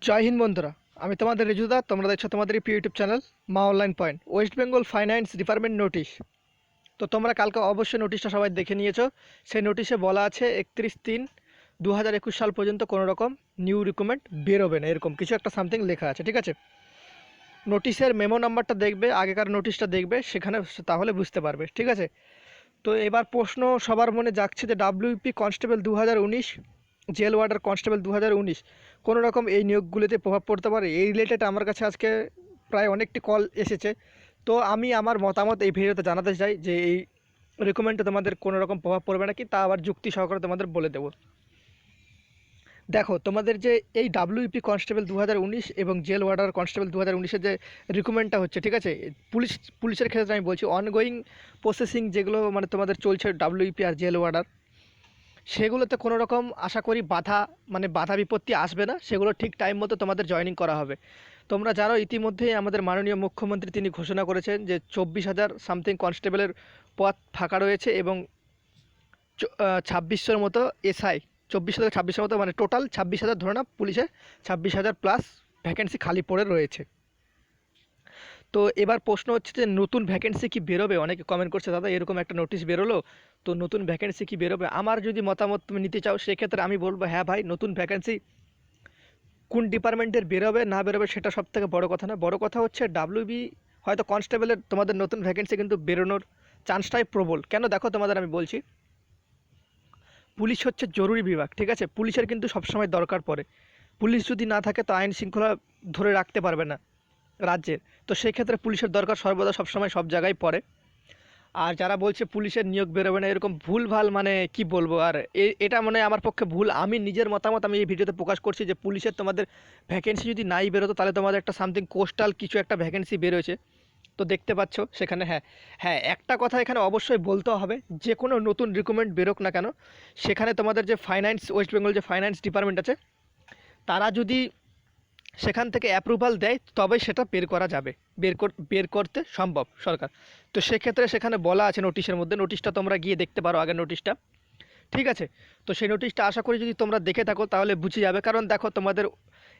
জয় হিন্দ বন্ধুরা। আমি তোমাদের রিজুদা, তোমরা দেখছো তোমাদের প্রিয় ইউটিউব চ্যানেল মা online point. West Bengal finance department notice. তো তোমরা কালকে অবশ্যই নোটিশটা সবাই দেখে নিয়েছো। সেই নোটিশে বলা আছে 31/3/2021 সাল পর্যন্ত কোনো রকম নিউ রিক্রুটমেন্ট বেরোবে না, এরকম কিছু একটা সামথিং লেখা আছে, ঠিক আছে। নোটিশের মেমো নাম্বারটা দেখবে, আগেকার নোটিশটা দেখবে, সেখানে তাহলে বুঝতে পারবে, ঠিক আছে। তো এবার প্রশ্ন সবার মনে জাগছে যে WP constable 2019, jail warder constable 2019 কোনো রকম এই নিয়োগগুলিতে প্রভাব পড়তে পারে। এই রিলেটেড আমার কাছে আজকে প্রায় অনেকটি কল এসেছে। তো আমি আমার মতামত এই ভিডিওতে জানাতে চাই যে এই রিকমেন্ডে তোমাদের কোনো রকম প্রভাব পড়বে নাকি, তা আবার যুক্তি সহকারে তোমাদের বলে দেবো। দেখো, তোমাদের যে এই ডাব্লিউপি কনস্টেবল 2019 এবং জেল ওয়ার্ডার কনস্টেবল 2019-এর যে রিক্রুটমেন্টটা হচ্ছে, ঠিক আছে, পুলিশের ক্ষেত্রে আমি বলছি অনগোয়িং প্রসেসিং যেগুলো মানে তোমাদের চলছে ডাব্লিউপি আর জেল ওয়ার্ডার, সেগুলোতে কোনো রকম আশা করি বাধা বিপত্তি আসবে না। সেগুলো ঠিক টাইম মতো তোমাদের জয়েনিং করা হবে। তোমরা জানো ইতিমধ্যেই আমাদের মাননীয় মুখ্যমন্ত্রী তিনি ঘোষণা করেছেন যে 24,000 সামথিং কনস্টেবলের পদ ফাঁকা রয়েছে এবং 2600-র মতো এসআই, 24,000 2600 মতো, মানে টোটাল 26,000 ধরে না, পুলিশে 26,000 প্লাস ভ্যাকেন্সি খালি পড়ে রয়েছে। তো এবার প্রশ্ন হচ্ছে যে নতুন ভ্যাকেন্সি কি বেরোবে? অনেকে কমেন্ট করছে, দাদা এরকম একটা নোটিশ বেরোলো, তো নতুন ভ্যাকেন্সি কি বেরোবে? আমার যদি মতামত তুমি নিতে চাও, সেক্ষেত্রে আমি বলবো হ্যাঁ ভাই, নতুন ভ্যাকেন্সি কোন ডিপার্টমেন্টের বেরোবে না বেরোবে সেটা সব থেকে বড় কথা না। বড় কথা হচ্ছে ডাব্লিউবি হয়তো কনস্টেবলের তোমাদের নতুন ভ্যাকেন্সি কিন্তু বেরোনোর চান্সটাই প্রবল। কেন দেখো, তোমাদের আমি বলছি, পুলিশ হচ্ছে জরুরি বিভাগ, ঠিক আছে। পুলিশের কিন্তু সবসময় দরকার পড়ে। পুলিশ যদি না থাকে তো আইন শৃঙ্খলা ধরে রাখতে পারবে না রাজ্যের। তো সেক্ষেত্রে পুলিশের দরকার সর্বদা সবসময় সব জায়গায় পড়ে। আর যারা বলছে পুলিশের নিয়োগ বেরোবে না, এরকম ভুলভাল, মানে কি বলবো আর, এটা মানে আমার পক্ষে ভুল। আমি নিজের মতামত আমি এই ভিডিওতে প্রকাশ করছি যে পুলিশের তোমাদের ভ্যাকেন্সি যদি নাই বেরোতো, তাহলে তোমাদের একটা সামথিং কোস্টাল কিছু একটা ভ্যাকেন্সি বেরোয়েছে। তো দেখতে পাচ্ছ সেখানে, হ্যাঁ হ্যাঁ, একটা কথা এখানে অবশ্যই বলতে হবে, যে কোনো নতুন রিক্রুটমেন্ট বেরোক না কেন, সেখানে তোমাদের যে ফাইন্যান্স, ওয়েস্ট বেঙ্গল যে ফাইন্যান্স ডিপার্টমেন্ট আছে, তারা যদি সেখান থেকে অ্যাপ্রুভাল দেয় তবে সেটা বের করা যাবে, বের করতে সম্ভব সরকার। তো সেক্ষেত্রে সেখানে বলা আছে নোটিশের মধ্যে, নোটিশটা তোমরা গিয়ে দেখতে পারো, আগের নোটিশটা, ঠিক আছে। তো সেই নোটিশটা আশা করি যদি তোমরা দেখে থাকো তাহলে বুঝে যাবে। কারণ দেখো, তোমাদের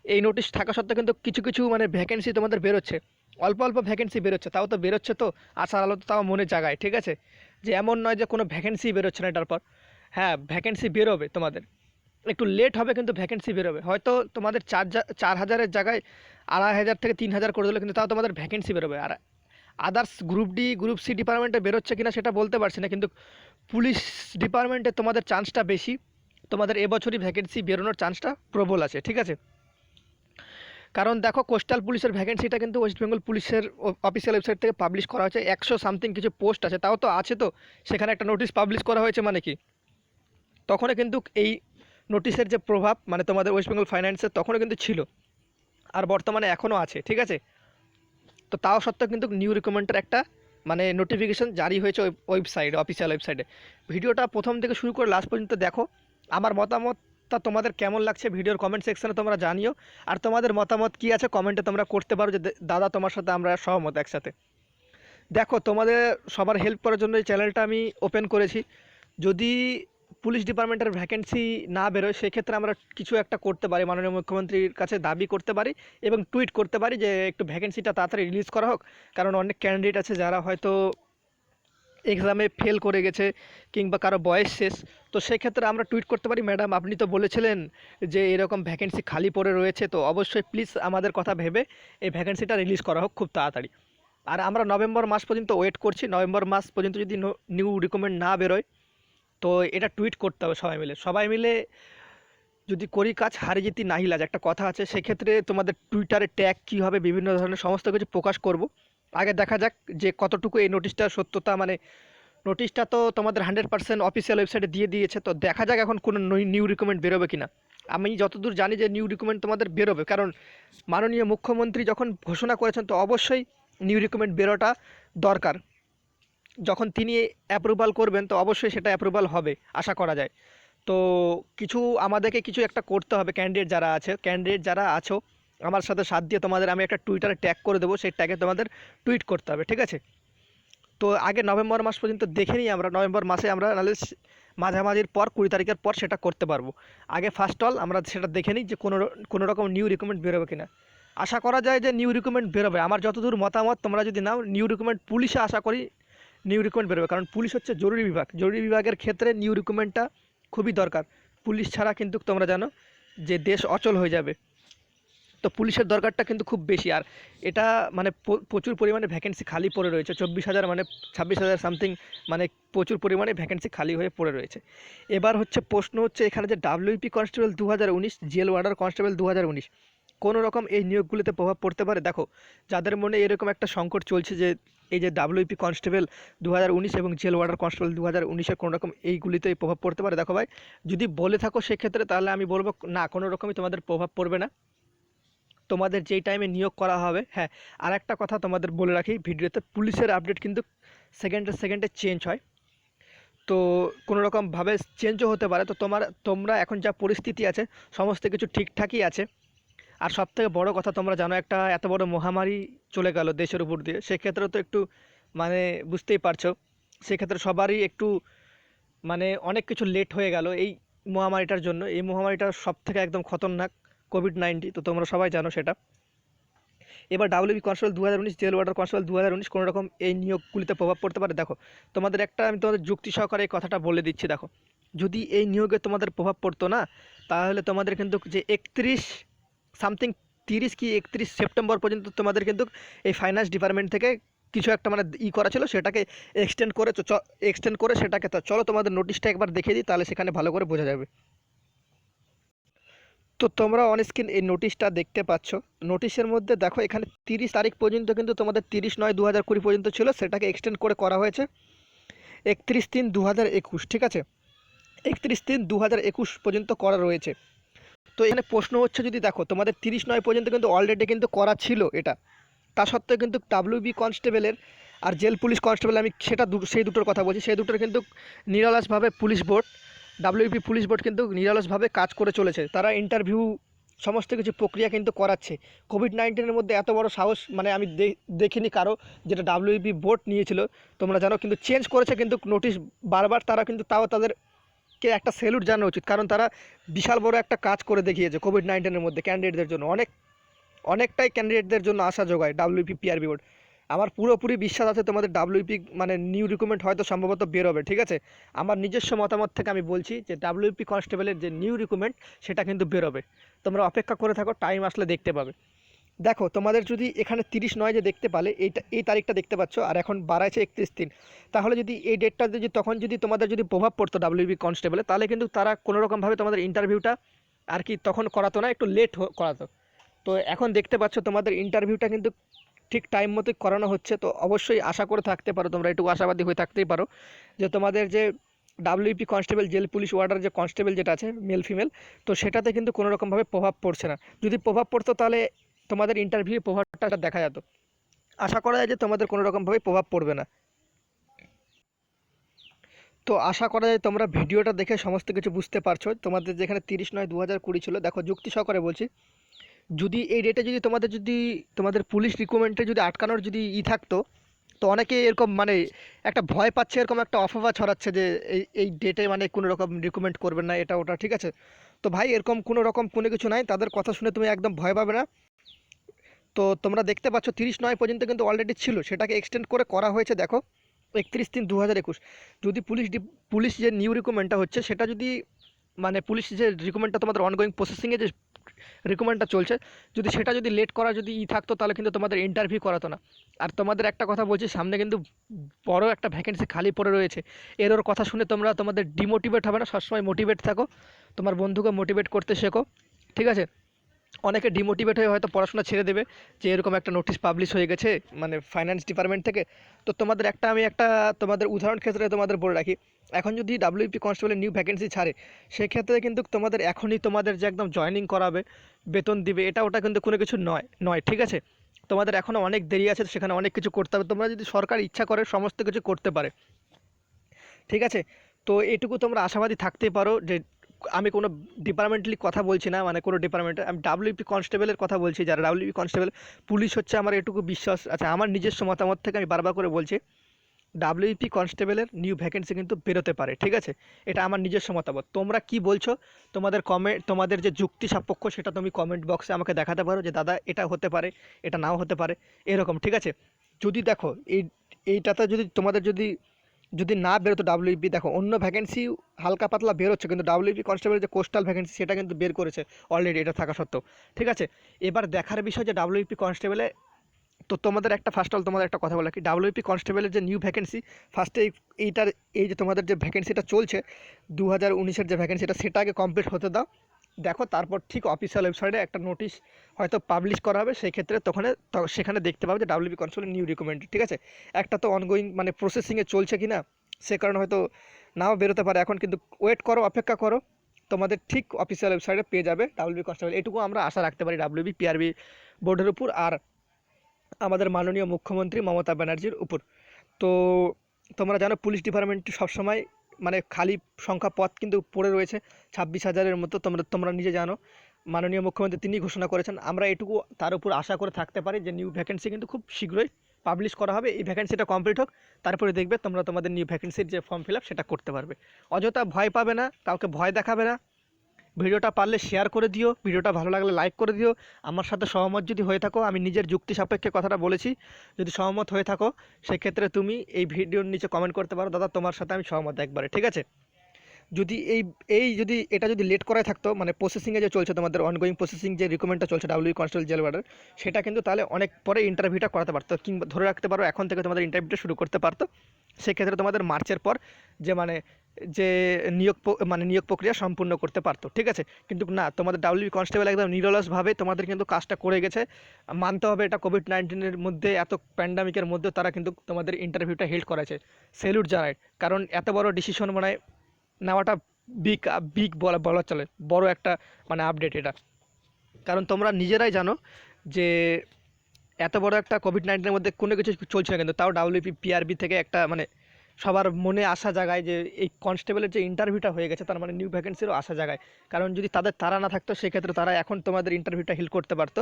এই নোটিশ থাকা সত্ত্বেও কিন্তু কিছু কিছু মানে ভ্যাকেন্সি তোমাদের বেরোচ্ছে, অল্প অল্প ভ্যাকেন্সি বেরোচ্ছে, তাও তো বেরোচ্ছে, তো আশার আলো তো তাও মনে জাগায়, ঠিক আছে। যে এমন নয় যে কোনো ভ্যাকেন্সি বেরোচ্ছে না এটার পর। হ্যাঁ, ভ্যাকেন্সি বেরোবে তোমাদের, একটু লেট হবে কিন্তু ভ্যাকেন্সি বেরোবে। হয়তো তোমাদের 4,000-এর জায়গায় 2,500 থেকে 3,000 করে দিলে কিন্তু তাও তোমাদের ভ্যাকেন্সি বেরোবে। আর others group D group C ডিপার্টমেন্টে বেরোচ্ছে কিনা সেটা বলতে পারছি না, কিন্তু পুলিশ ডিপার্টমেন্টে তোমাদের চান্সটা বেশি। তোমাদের এবছরই ভ্যাকেন্সি বেরোনোর চান্সটা প্রবল আছে, ঠিক আছে। কারণ দেখো, কোস্টাল পুলিশের ভ্যাকেন্সিটা কিন্তু ওয়েস্ট বেঙ্গল পুলিশের অফিসিয়াল ওয়েবসাইট থেকে পাবলিশ করা হয়েছে, 100 সামথিং কিছু পোস্ট আছে, তাও তো আছে। তো সেখানে একটা নোটিশ পাবলিশ করা হয়েছে, মানে কি তখনও কিন্তু এই নোটিশের যে প্রভাব মানে তোমাদের ওয়েস্ট বেঙ্গল ফাইন্যান্সের তখনও কিন্তু ছিল, আর বর্তমানে এখনও আছে, ঠিক আছে। তো তাও সত্ত্বেও কিন্তু নিউ রিক্রুটমেন্টের একটা মানে নোটিফিকেশন জারি হয়েছে ওয়েবসাইটে, অফিসিয়াল ওয়েবসাইটে। ভিডিওটা প্রথম থেকে শুরু করে লাস্ট পর্যন্ত দেখো। আমার মতামতটা তোমাদের কেমন লাগছে ভিডিওর কমেন্ট সেকশনে তোমরা জানিও। আর তোমাদের মতামত কী আছে কমেন্টে তোমরা করতে পারো যে দাদা তোমার সাথে আমরা সহমত একসাথে। দেখো, তোমাদের সবার হেল্প করার জন্য এই চ্যানেলটা আমি ওপেন করেছি। যদি পুলিশ ডিপার্টমেন্টের ভ্যাকেন্সি না বেরোয়, সেক্ষেত্রে আমরা কিছু একটা করতে পারি, মাননীয় মুখ্যমন্ত্রীর কাছে দাবি করতে পারি এবং টুইট করতে পারি যে একটু ভ্যাকেন্সিটা তাড়াতাড়ি রিলিজ করা হোক। কারণ অনেক ক্যান্ডিডেট আছে যারা হয়তো এক্সামে ফেল করে গেছে কিংবা কারো বয়স শেষ। তো সেক্ষেত্রে আমরা টুইট করতে পারি, ম্যাডাম আপনি তো বলেছিলেন যে এরকম ভ্যাকেন্সি খালি পড়ে রয়েছে, তো অবশ্যই প্লিজ আমাদের কথা ভেবে এই ভ্যাকেন্সিটা রিলিজ করা হোক খুব তাড়াতাড়ি। আর আমরা নভেম্বর মাস পর্যন্ত ওয়েট করছি, নভেম্বর মাস পর্যন্ত যদি নিউ রিক্রুটমেন্ট না বেরোয়, তো এটা টুইট করতে হবে সবাই মিলে যদি করি কাজ হারি জিতি নাহি লাজ, একটা কথা আছে। সেক্ষেত্রে তোমাদের টুইটারে ট্যাগ কী হবে, বিভিন্ন ধরনের সমস্ত কিছু প্রকাশ করব। আগে দেখা যাক যে কতটুকু এই নোটিশটার সত্যতা, মানে নোটিশটা তো তোমাদের 100% অফিসিয়াল ওয়েবসাইটে দিয়ে দিয়েছে, তো দেখা যাক এখন কোনো নিউ রিক্রুটমেন্ট বেরোবে কিনা। আমি যতদূর জানি যে নিউ রিক্রুটমেন্ট তোমাদের বেরোবে, কারণ মাননীয় মুখ্যমন্ত্রী যখন ঘোষণা করেছেন তো অবশ্যই নিউ রিক্রুটমেন্ট বেরোটা দরকার। যখন তিনি অ্যাপ্রুভাল করবেন তো অবশ্যই সেটা অ্যাপ্রুভাল হবে আশা করা যায়। তো কিছু আমাদেরকে কিছু একটা করতে হবে, ক্যান্ডিডেট যারা আছো আমার সাথে সাথ দিয়ে তোমাদের আমি একটা টুইটারে ট্যাগ করে দেবো, সেই ট্যাগে তোমাদের টুইট করতে হবে, ঠিক আছে। তো আগে নভেম্বর মাস পর্যন্ত দেখে নিই আমরা, নভেম্বর মাসে আমরা নাহলে মাঝামাঝির পর 20 তারিখের পর সেটা করতে পারবো। আগে ফার্স্ট অল আমরা সেটা দেখে নিই যে কোনো রকম নিউ রিক্রুটমেন্ট বেরোবে কিনা। আশা করা যায় যে নিউ রিক্রুটমেন্ট বেরোবে। আমার যতদূর মতামত, তোমরা যদি নাও নিউ রিক্রুটমেন্ট, পুলিশে আশা করি নিউ রিক্রুটমেন্ট বেরোবে, কারণ পুলিশ হচ্ছে জরুরি বিভাগ। জরুরি বিভাগের ক্ষেত্রে নিউ রিক্রুটমেন্টটা খুবই দরকার। পুলিশ ছাড়া কিন্তু তোমরা জানো যে দেশ অচল হয়ে যাবে। তো পুলিশের দরকারটা কিন্তু খুব বেশি। আর এটা মানে প্রচুর পরিমাণে ভ্যাকেন্সি খালি পড়ে রয়েছে, 24,000 মানে 26,000 সামথিং, মানে প্রচুর পরিমাণে ভ্যাকেন্সি খালি হয়ে পড়ে রয়েছে। এবার হচ্ছে প্রশ্ন হচ্ছে এখানে যে WP constable 2019, jail warder constable 2019 কোনো রকম এই নিয়োগগুলিতে প্রভাব পড়তে পারে? দেখো, যাদের মনে এরকম একটা সংকট চলছে যে এই যে ডাব্লিউপি কনস্টেবল 2019 এবং জেল ওয়ার্ডার কনস্টেবল 2019-এর কোনো রকম এইগুলিতে প্রভাব পড়তে পারে, দেখো ভাই, যদি বলে থাকো সেক্ষেত্রে তাহলে আমি বলবো না, কোনো রকমই তোমাদের প্রভাব পড়বে না। তোমাদের যেই টাইমে নিয়োগ করা হবে। হ্যাঁ, আর একটা কথা তোমাদের বলে রাখি ভিডিওতে, পুলিশের আপডেট কিন্তু সেকেন্ডে চেঞ্জ হয়, তো কোনো রকমভাবে চেঞ্জও হতে পারে। তো তোমরা এখন যা পরিস্থিতি আছে সমস্ত কিছু ঠিকঠাকই আছে। আর সবথেকে বড় কথা, তোমরা জানো একটা এত বড় মহামারী চলে গেল দেশের উপর দিয়ে, সেক্ষেত্রে তো একটু মানে বুঝতেই পারছো, সেক্ষেত্রে সবারই একটু মানে অনেক কিছু লেট হয়ে গেল এই মহামারীটার জন্য। এই মহামারীটা সবথেকে একদম খতরনাক, কোভিড-19, তো তোমরা সবাই জানো সেটা। এবার WB constable 2019, jail warder constable 2019 কোনো রকম এই নিয়োগগুলিতে প্রভাব পড়তে পারে? দেখো, তোমাদের একটা আমি তোমাদের যুক্তি সহকারে এই কথাটা বলে দিচ্ছি। দেখো, যদি এই নিয়োগে তোমাদের প্রভাব পড়তো না, তাহলে তোমাদের কিন্তু যে 31 সামথিং, 30 কি 31 সেপ্টেম্বর পর্যন্ত তোমাদের কিন্তু এই ফাইন্যান্স ডিপার্টমেন্ট থেকে কিছু একটা মানে করা ছিল, সেটাকে এক্সটেন্ড করে সেটাকে, চলো তোমাদের নোটিশটা একবার দেখিয়ে দিই, তাহলে সেখানে ভালো করে বোঝা যাবে। তো তোমরা অন স্ক্রিন এই নোটিশটা দেখতে পাচ্ছ। নোটিশের মধ্যে দেখো এখানে 30 তারিখ পর্যন্ত কিন্তু তোমাদের 30/9/2020 পর্যন্ত ছিল, সেটাকে এক্সটেন্ড করে করা হয়েছে 31/3/2021, ঠিক আছে, 31/3/2021 পর্যন্ত করা রয়েছে। তো এখানে প্রশ্ন হচ্ছে, যদি দেখো তোমাদের 30/9 পর্যন্ত কিন্তু অলরেডি কিন্তু করা ছিল এটা, তা সত্ত্বেও কিন্তু ডাব্লিউবি কনস্টেবলের আর জেল পুলিশ কনস্টেবল, আমি সেই দুটোর কথা বলছি, সেই দুটোর কিন্তু নিরলসভাবে police board, WP police board কিন্তু নিরলসভাবে কাজ করে চলেছে। তারা ইন্টারভিউ সমস্ত কিছু প্রক্রিয়া কিন্তু করাচ্ছে। কোভিড-19-এর মধ্যে এত বড় সাহস মানে আমি দেখিনি কারো, যেটা ডাব্লিউপি বোর্ড নিয়েছিল, তোমরা জানো, কিন্তু চেঞ্জ করেছে কিন্তু নোটিশ বারবার। তারা কিন্তু তাও তাদেরকে একটা স্যালুট জানানো উচিত, কারণ তারা বিশাল বড় একটা কাজ করে দেখিয়েছে কোভিড-19-এর মধ্যে ক্যান্ডিডেটদের জন্য। অনেকটাই ক্যান্ডিডেটদের জন্য আশা যোগায় ডাব্লিউপি পিআরবি বোর্ড। আমার পুরোপুরি বিশ্বাস আছে তোমাদের ডাব্লিউপি মানে নিউ রিক্রুটমেন্ট হয়তো সম্ভবত বেরোবে, ঠিক আছে। আমার নিজস্ব মতামত থেকে আমি বলছি যে ডাব্লিউপি কনস্টেবলের যে নিউ রিক্রুটমেন্ট সেটা কিন্তু বেরোবে। তোমরা অপেক্ষা করে থাকো, টাইম আসলে দেখতে পাবে। দেখো, তোমাদের যদি এখানে 30/9 যে দেখতে পালে, এই তারিখটা দেখতে পাচ্ছ, আর এখন বাড়াইছে 31/3, তাহলে যদি এই ডেটটা যদি তখন যদি তোমাদের যদি প্রভাব পড়তো ডাব্লিউবি কনস্টেবলে, তাহলে কিন্তু তারা কোনোরকমভাবে তোমাদের ইন্টারভিউটা আর কি তখন করাতো না, একটু লেট করাতো। তো এখন দেখতে পাচ্ছ তোমাদের ইন্টারভিউটা কিন্তু ঠিক টাইম মতোই করানো হচ্ছে। তো অবশ্যই আশা করে থাকতে পারো, তোমরা একটু আশাবাদী হয়ে থাকতেই পারো যে তোমাদের যে WP constable jail police warder যে কনস্টেবল যেটা আছে মেল ফিমেল, তো সেটাতে কিন্তু কোনো রকমভাবে প্রভাব পড়ছে না। যদি প্রভাব পড়তো তাহলে তোমাদের ইন্টারভিউ প্রভাবটা দেখা যেত। আশা করা যায় যে তোমাদের কোনো রকমভাবে প্রভাব পড়বে না। তো আশা করা যায় তোমরা ভিডিওটা দেখে সমস্ত কিছু বুঝতে পারছো। তোমাদের যেখানে 30/9/2020 ছিল, দেখো যুক্তি সহকারে বলছি, যদি এই ডেটে যদি তোমাদের পুলিশ রিক্রুটমেন্টে যদি আটকানোর যদি থাকতো, তো অনেকে এরকম মানে একটা ভয় পাচ্ছে, এরকম একটা অফবাহ ছড়াচ্ছে যে এই ডেটে মানে কোনো রকম রিক্রুটমেন্ট করবেন না, এটা ওটা, ঠিক আছে। তো ভাই, এরকম কোনো কিছু নাই, তাদের কথা শুনে তুমি একদম ভয় পাবে না। তো তোমরা দেখতে পাচ্ছ 30/9 পর্যন্ত কিন্তু অলরেডি ছিল, সেটাকে এক্সটেন্ড করে করা হয়েছে দেখো 31/3/2021। যদি পুলিশ যে নিউ রিক্রুটমেন্টটা হচ্ছে সেটা যদি মানে পুলিশ যে রিক্রুটমেন্টটা তোমাদের অনগোয়িং প্রসেসিংয়ে যে রিক্রুটমেন্টটা চলছে, যদি সেটা যদি লেট করা যদি থাকতো, তাহলে কিন্তু তোমাদের ইন্টারভিউ করাতো না। আর তোমাদের একটা কথা বলছি, সামনে কিন্তু বড় একটা ভ্যাকেন্সি খালি পড়ে রয়েছে। ওর কথা শুনে তোমাদের ডিমোটিভেট হবে না, সবসময় মোটিভেট থাকো, তোমার বন্ধুকে মোটিভেট করতে শেখো, ঠিক আছে। অনেকে ডিমোটিভেট হয়ে হয়তো পড়াশোনা ছেড়ে দেবে যে এরকম একটা নোটিশ পাবলিশ হয়ে গেছে মানে ফাইন্যান্স ডিপার্টমেন্ট থেকে। তো আমি একটা তোমাদের উদাহরণ ক্ষেত্রে তোমাদের বলে রাখি, এখন যদি ডাব্লিউপি কনস্টেবলের নিউ ভ্যাকেন্সি ছাড়ে, সেক্ষেত্রে কিন্তু তোমাদের এখনই তোমাদের যে একদম জয়েনিং করাবে, বেতন দিবে, এটা ওটা কিন্তু কোনো কিছু নয়, ঠিক আছে। তোমাদের এখনও অনেক দেরি আছে, সেখানে অনেক কিছু করতে হবে। তোমরা যদি সরকার ইচ্ছা করে সমস্ত কিছু করতে পারে, ঠিক আছে। তো এটুকু তোমরা আশাবাদী থাকতে পারো যে আমি কোনো ডিপার্টমেন্টালি কথা বলছি না, মানে কোনো ডিপার্টমেন্টে, আমি ডাব্লিউপি কনস্টেবলের কথা বলছি, যারা ডাব্লিউপি কনস্টেবল পুলিশ হচ্ছে, আমার এটুকু বিশ্বাস আছে, আমার নিজস্ব মতামত থেকে আমি বারবার করে বলছি ডাব্লিউপি কনস্টেবলের নিউ ভ্যাকেন্সি কিন্তু বেরোতে পারে, ঠিক আছে? এটা আমার নিজস্ব মতামত। তোমরা কি বলছো, তোমাদের যে যুক্তি সাপেক্ষ সেটা তুমি কমেন্ট বক্সে আমাকে দেখাতে পারো যে দাদা এটা হতে পারে, এটা নাও হতে পারে, এরকম, ঠিক আছে? যদি দেখো এইটাতে যদি তোমাদের যদি যদি না বেরোতো ডাব্লিউপি, দেখো অন্য ভ্যাকেন্সি হালকা পাতলা বেরোচ্ছে, কিন্তু ডাব্লিউপি কনস্টেবলের যে কোস্টাল ভ্যাকেন্সি সেটা কিন্তু বের করেছে অলরেডি, এটা থাকা সত্ত্বেও, ঠিক আছে? এবার দেখার বিষয় যে ডাব্লিউপি কনস্টেবলে, তো তোমাদের একটা ফার্স্ট অল তোমাদের একটা কথা বলা কি, ডাব্লিউপি কনস্টেবলের যে নিউ ভ্যাকেন্সি, ফার্স্টে এইটার এই যে তোমাদের যে ভ্যাকেন্সিটা চলছে 2019-এর যে ভ্যাকেন্সিটা, সেটা আগে কমপ্লিট হতে দাও। দেখো তারপর ঠিক অফিসিয়াল ওয়েবসাইটে একটা নোটিশ হয়তো পাবলিশ করা হবে, সেই ক্ষেত্রে সেখানে দেখতে পাবে যে ডাব্লিউপি কনস্টেবল নিউ রিকমেন্ডেড, ঠিক আছে? একটা তো অনগোয়িং মানে প্রসেসিংয়ে চলছে কি না, সে কারণে হয়তো নাও বেরোতে পারে এখন, কিন্তু ওয়েট করো, অপেক্ষা করো, তোমাদের ঠিক অফিসিয়াল ওয়েবসাইটে পেয়ে যাবে ডাব্লিউবি কনস্টেবল। এটুকু আমরা আশা রাখতে পারি ডাব্লিউবি পিআরবি বোর্ডের উপর আর আমাদের মাননীয় মুখ্যমন্ত্রী মমতা ব্যানার্জির উপর। তো তোমরা জানো পুলিশ ডিপার্টমেন্ট সবসময় মানে খালি সংখ্যা পদ কিন্তু পড়ে রয়েছে 26,000-এর মতো, তোমরা নিজে জানো। মাননীয় মুখ্যমন্ত্রী তিনি ঘোষণা করেছেন, আমরা এটুকু তার উপর আশা করে থাকতে পারি যে নিউ ভ্যাকেন্সি কিন্তু খুব শীঘ্রই পাবলিশ করা হবে। এই ভ্যাকেন্সিটা কমপ্লিট হোক, তারপরে দেখবে তোমরা তোমাদের নিউ ভ্যাকেন্সির যে ফর্ম ফিল আপ সেটা করতে পারবে। অযথা ভয় পাবে না, কাউকে ভয় দেখাবে না। ভিডিওটা পারলে শেয়ার করে দিও, ভিডিওটা ভালো লাগলে লাইক করে দিও। আমার সাথে সহমত যদি হয়ে থাকো, আমি নিজের যুক্তি সাপেক্ষে কথাটা বলেছি, যদি সহমত হয়ে থাকো সেক্ষেত্রে তুমি এই ভিডিওর নিচে কমেন্ট করতে পারো দাদা তোমার সাথে আমি সহমত একবারে, ঠিক আছে? যদি যদি এটা যদি লেট করাই থাকতো, মানে প্রসেসিংয়ে যে চলছে তোমাদের অনগোয়িং প্রসেসিং যে রিকমেন্ডটা চলছে ডাব্লিউ কনস্টেবল জেল ওয়ার্ডার, সেটা কিন্তু তাহলে অনেক পরে ইন্টারভিউটা করাতে পারতো, কিংবা ধরে রাখতে পারো এখন থেকে তোমাদের ইন্টারভিউটা শুরু করতে পারতো। সেক্ষেত্রে তোমাদের মার্চের পর যে যে নিয়োগ প্রক্রিয়া সম্পূর্ণ করতে পারতো, ঠিক আছে? কিন্তু না, তোমাদের ডাব্লিউ কনস্টেবল একদম নিরলসভাবে তোমাদের কিন্তু কাজটা করে গেছে। মানতে হবে এটা কোভিড-19-এর মধ্যে, এত প্যান্ডামিকের মধ্যে তারা কিন্তু তোমাদের ইন্টারভিউটা হেল্ড করেছে, স্যালুট জানাই। কারণ এত বড় ডিসিশন মানে নেওয়াটা বিগ বিগ বলা চলে, বড় একটা মানে আপডেট এটা। কারণ তোমরা নিজেরাই জানো যে এত বড় একটা কোভিড-19-এর মধ্যে কোনো কিছু চলছে না, কিন্তু তাও ডাব্লিউপি পিআরবি থেকে একটা মানে সবার মনে আসা জায়গায় যে এই কনস্টেবলের যে ইন্টারভিউটা হয়ে গেছে, তার মানে নিউ ভ্যাকেন্সিরও আসা জায়গায়। কারণ যদি তারা না থাকতো সেক্ষেত্রে তারা এখন তোমাদের ইন্টারভিউটা হিল করতে পারতো,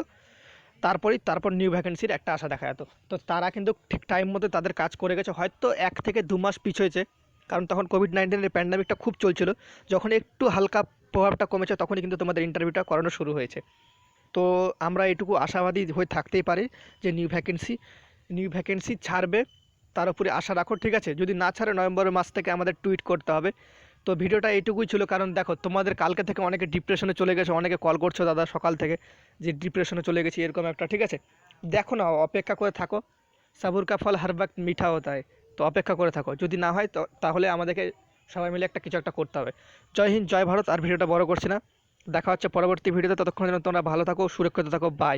তারপর নিউ ভ্যাকেন্সির একটা আশা দেখা যেত। তো তারা কিন্তু ঠিক টাইম মতো তাদের কাজ করে গেছে, হয়তো 1 থেকে 2 মাস পিছিয়েছে, কারণ তখন কোভিড-19-এর প্যান্ডামিকটা খুব চলছিল। যখন একটু হালকা প্রভাবটা কমেছে তখনই কিন্তু তোমাদের ইন্টারভিউটা করানো শুরু হয়েছে। তো আমরা এটুকু আশাবাদী হয়ে থাকতেই পারি যে নিউ ভ্যাকেন্সি ছাড়বে, তার উপরে আশা রাখো, ঠিক আছে? যদি না ছাড়ে নভেম্বরের মাস থেকে আমাদের টুইট করতে হবে। তো ভিডিওটা এইটুকুই ছিল, কারণ দেখো তোমাদের কালকে থেকে অনেকে ডিপ্রেশনে চলে গেছে, অনেকে কল করছো দাদা সকাল থেকে যে ডিপ্রেশনে চলে গেছি এরকম একটা, ঠিক আছে? দেখো না, অপেক্ষা করে থাকো, সাবুর কা ফল হর ওয়াক্ত মিঠা হতা হয়। তো অপেক্ষা করে থাকো, যদি না হয় তাহলে আমাদেরকে সবাই মিলে কিছু একটা করতে হবে। জয় হিন্দ, জয় ভারত। আর ভিডিওটা বড় করছি না, দেখা হচ্ছে পরবর্তী ভিডিওতে, ততক্ষণ যেন তোমরা ভালো থাকো, সুরক্ষিত থাকো, বাই।